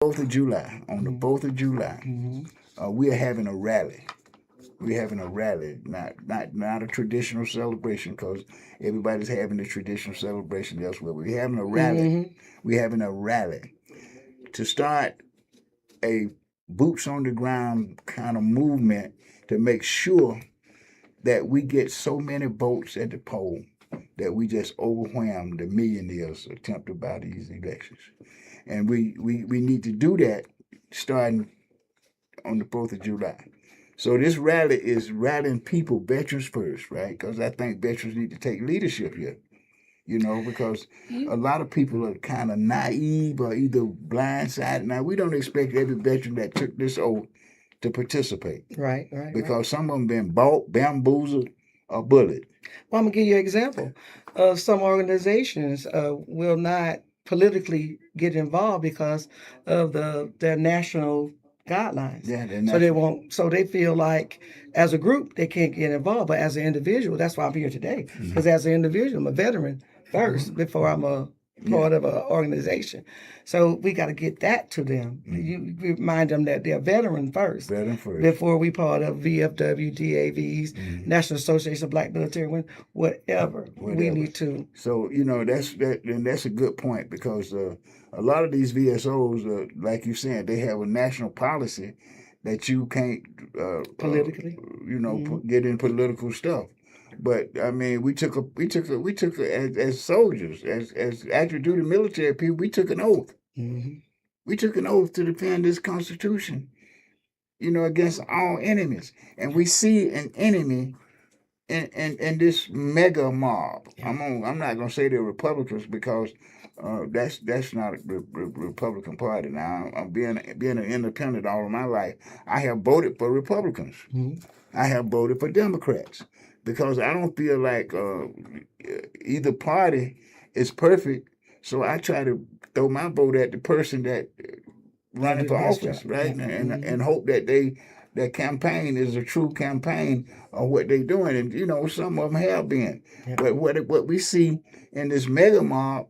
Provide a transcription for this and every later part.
4th of July, on the 4th of July, we are having a rally. We're having a rally, not a traditional celebration, because everybody's having a traditional celebration elsewhere. We're having a rally. We're having a rally to start a boots on the ground kind of movement to make sure that we get so many votes at the poll that we just overwhelm the millionaires attempted by these elections. And we need to do that starting on the 4th of July. So this rally is rallying people, veterans first, right? Because I think veterans need to take leadership here, because a lot of people are kind of naive or either blindsided. Now, we don't expect every veteran that took this oath to participate. Right. Because some of them been bought, bamboozled, or bullied. Well, I'm going to give you an example. Some organizations will not politically get involved because of their national guidelines. Yeah, so they won't. So they feel like as a group they can't get involved, but as an individual, that's why I'm here today. Because as an individual, I'm a veteran first before I'm a part of an organization. So we got to get that to them. You remind them that they're veteran first. Before we part of VFW, DAVs, National Association of Black Military Women, whatever. We need to. So that's a good point, because a lot of these VSOs, like you said, they have a national policy that you can't politically, get in political stuff. But I mean, we took as soldiers, as active duty military people, we took an oath. We took an oath to defend this Constitution, against all enemies. And we see an enemy in this mega mob. I'm not gonna say they're Republicans, because that's not the Republican Party. Now, I'm being an independent all of my life. I have voted for Republicans. I have voted for Democrats, because I don't feel like either party is perfect. So I try to throw my vote at the person that running for office, right? And hope that that campaign is a true campaign of what they're doing. And some of them have been. But what we see in this mega mob,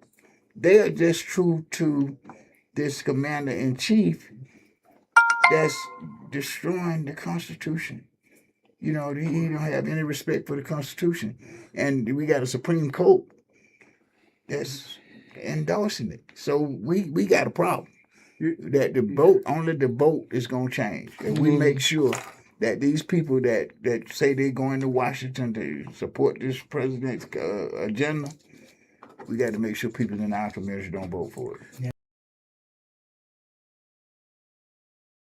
they are just true to this commander-in-chief that's destroying the Constitution. He don't have any respect for the Constitution. And we got a Supreme Court that's endorsing it. So we got a problem. That only the vote is going to change. And we make sure that these people that say they're going to Washington to support this president's agenda, we got to make sure people in our community don't vote for it.